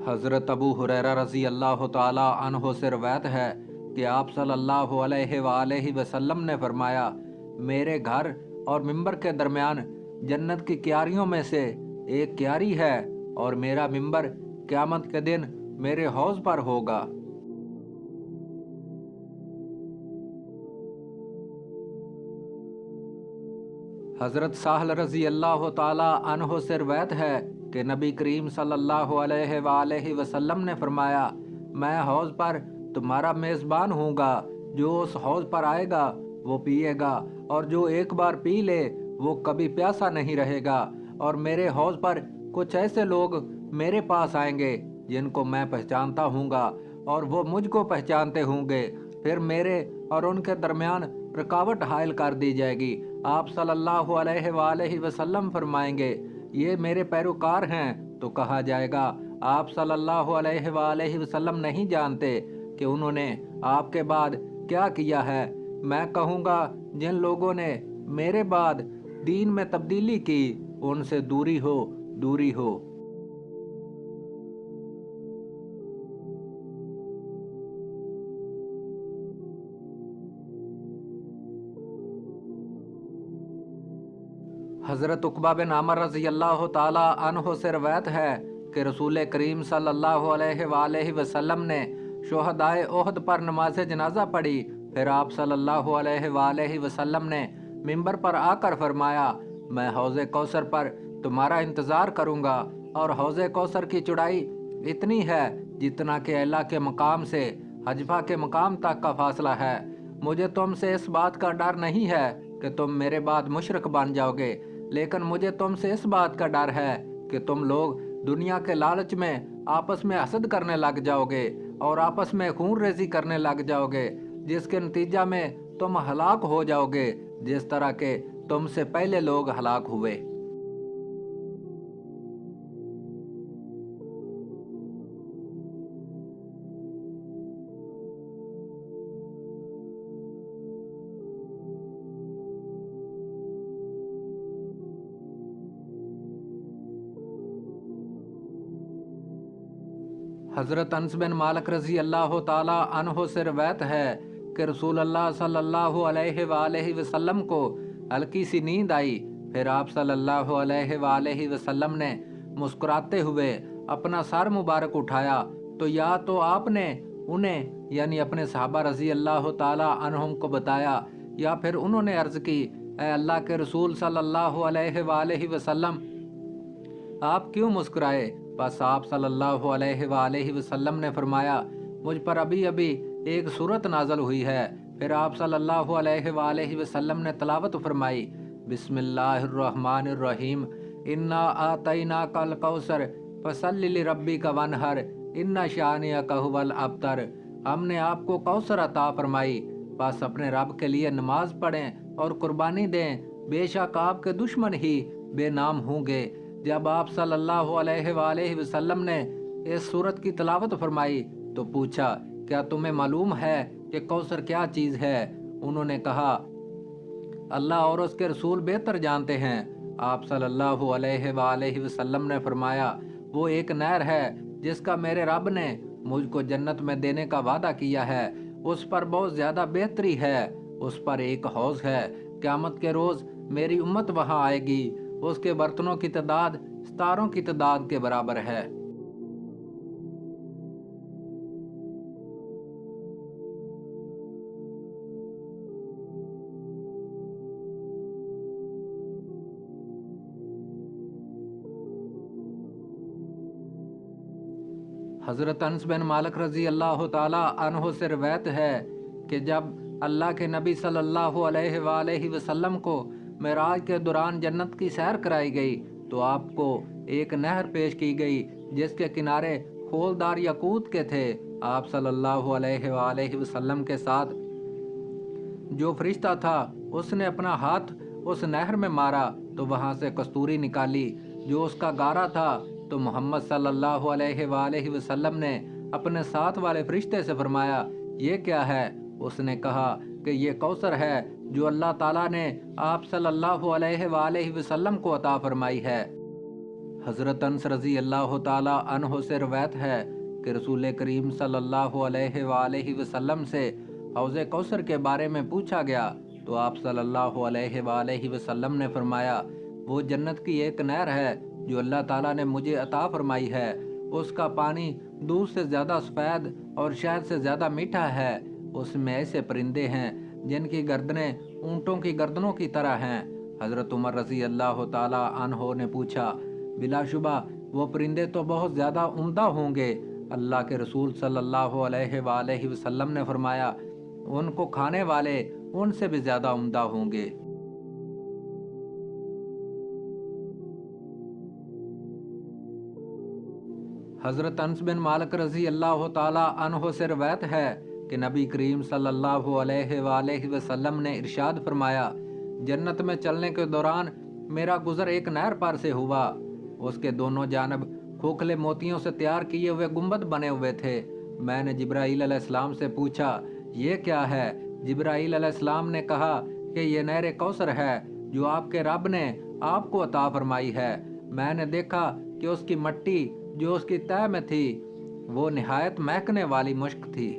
हज़रत अबू हुरैरा रज़ी अल्लाह ताला अन्हो से रवायत है कि आप सल्लल्लाहु अलैहि वसल्लम ने फरमाया, मेरे घर और मिंबर के दरमियान जन्नत की क्यारियों में से एक क्यारी है और मेरा मिंबर क़यामत के दिन मेरे हौज़ पर होगा। हज़रत साहल रज़ी अल्लाह ताला अन्हो से रवायत है कि नबी करीम सल्लल्लाहु अलैहि वसल्लम ने फरमाया, मैं हौज़ पर तुम्हारा मेज़बान हूँगा। जो उस हौज़ पर आएगा वो पिएगा, और जो एक बार पी ले वो कभी प्यासा नहीं रहेगा। और मेरे हौज़ पर कुछ ऐसे लोग मेरे पास आएंगे जिनको मैं पहचानता हूँगा और वो मुझको पहचानते होंगे। फिर मेरे और उनके दरमियान रुकावट हायल कर दी जाएगी। आप सल्लल्लाहु अलैहि वसल्लम फरमाएंगे, ये मेरे पैरोकार हैं। तो कहा जाएगा, आप सल्लल्लाहु अलैहि वसल्लम नहीं जानते कि उन्होंने आपके बाद क्या किया है। मैं कहूँगा, जिन लोगों ने मेरे बाद दीन में तब्दीली की उनसे दूरी हो, दूरी हो। हज़रत उक़बा बिन आमिर रज़ी अल्लाह ताला अन्हो से रवायत है कि रसूल करीम सल्लल्लाहु अलैहि वसल्लम ने शुहदाए ओहद पर नमाज जनाजा पढ़ी। फिर आप सल्लल्लाहु अलैहि वसल्लम ने मिंबर पर आकर फरमाया, मैं हौज़े कौसर पर तुम्हारा इंतज़ार करूँगा, और हौज़े कौसर की चौड़ाई इतनी है जितना कि अल्लाह के मकाम से हजफा के मकाम तक का फासला है। मुझे तुमसे इस बात का डर नहीं है कि तुम मेरे बाद मुशरिक बन जाओगे, लेकिन मुझे तुमसे इस बात का डर है कि तुम लोग दुनिया के लालच में आपस में हसद करने लग जाओगे और आपस में खून रेजी करने लग जाओगे, जिसके नतीजा में तुम हलाक हो जाओगे जिस तरह के तुमसे पहले लोग हलाक हुए। हज़रत अनस बिन मालिक रज़ी अल्लाह ताला अन्हो से रवायत है कि रसूल अल्लाह सल्लल्लाहु अलैहि वसल्लम को हल्की सी नींद आई। फिर आप सल्लल्लाहु अलैहि वसल्लम ने मुस्कुराते हुए अपना सर मुबारक उठाया, तो या तो आपने उन्हें यानी अपने सहाबा रज़ी अल्लाह ताला अन्हुम को बताया, या फिर उन्होंने अर्ज़ की, ए अल्लाह के रसूल सल्लल्लाहु अलैहि वसल्लम, आप क्यों मुस्कुराए? बस आप सल्लल्लाहु अलैहि वसल्लम ने फरमाया, मुझ पर अभी अभी एक सूरत नाजल हुई है। फिर आप सल्लल्लाहु अलैहि वसल्लम ने तलावत फरमाई, बिस्मिल्लाहिर्रहमानिर्रहीम, इन्ना आतैना कल कौसर फसल्लि लिरब्बिका वनहर इन्ना शानिअका हुवल अबतर। हमने आपको कौसर अता फरमाई, बस अपने रब के लिए नमाज पढ़ें और कुर्बानी दें, बेशक आपके दुश्मन ही बेनाम होंगे। जब आप सल्लल्लाहु अलैहि वसल्लम ने इस सूरत की तलावत फरमाई तो पूछा, क्या तुम्हें मालूम है कि कौसर क्या चीज़ है? उन्होंने कहा, अल्लाह और उसके रसूल बेहतर जानते हैं। आप सल्लल्लाहु अलैहि वसल्लम ने फरमाया, वो एक नहर है जिसका मेरे रब ने मुझको जन्नत में देने का वादा किया है। उस पर बहुत ज़्यादा बेहतरी है। उस पर एक हौज़ है। क़यामत के रोज़ मेरी उम्मत वहाँ आएगी। उसके बर्तनों की तादाद सितारों की तादाद के बराबर है। हज़रत अनस बिन मालिक रज़ी अल्लाह ताला अन्हो से रवायत है कि जब अल्लाह के नबी सल्लल्लाहु अलैहि वसल्लम को मेराज के दौरान जन्नत की सैर कराई गई तो आपको एक नहर पेश की गई जिसके किनारे खोलदार याकूत के थे। आप सल्लल्लाहु अलैहि वसल्लम के साथ जो फरिश्ता था उसने अपना हाथ उस नहर में मारा तो वहाँ से कस्तूरी निकाली जो उसका गारा था। तो मोहम्मद सल्लल्लाहु अलैहि वसल्लम ने अपने साथ वाले फरिश्ते से फरमाया, ये क्या है? उसने कहा कि ये कौसर है जो अल्लाह ताला ने आप सल्लल्लाहु अलैहि वसल्लम को अता फरमाई है। حضرت انس رضی اللہ تعالی عنہ سے روایت ہے کہ رسول کریم صلی اللہ علیہ وآلہ وسلم سے حوض کوثر کے بارے میں پوچھا گیا تو آپ صلی اللہ علیہ وآلہ وسلم نے فرمایا، وہ جنت کی ایک نہر ہے جو اللہ تعالیٰ نے مجھے عطا فرمائی ہے، اس کا پانی دودھ سے زیادہ سفید اور شہد سے زیادہ میٹھا ہے، اس میں ایسے پرندے ہیں جن کی گردنیں اونٹوں کی گردنوں کی طرح ہیں۔ حضرت عمر رضی اللہ تعالی عنہ نے پوچھا، بلا شبہ وہ پرندے تو بہت زیادہ عمدہ ہوں گے؟ اللہ کے رسول صلی اللہ علیہ وآلہ وسلم نے فرمایا، ان کو کھانے والے ان سے بھی زیادہ عمدہ ہوں گے۔ حضرت انس بن مالک رضی اللہ تعالی عنہ سے روایت ہے کہ نبی کریم صلی اللہ علیہ وآلہ وسلم نے ارشاد فرمایا، جنت میں چلنے کے دوران میرا گزر ایک نہر پر سے ہوا، اس کے دونوں جانب کھوکھلے موتیوں سے تیار کیے ہوئے گنبد بنے ہوئے تھے۔ میں نے جبرائیل علیہ السلام سے پوچھا، یہ کیا ہے؟ جبرائیل علیہ السلام نے کہا کہ یہ نہر کوثر ہے جو آپ کے رب نے آپ کو عطا فرمائی ہے۔ میں نے دیکھا کہ اس کی مٹی جو اس کی تہہ میں تھی وہ نہایت مہکنے والی مشک تھی۔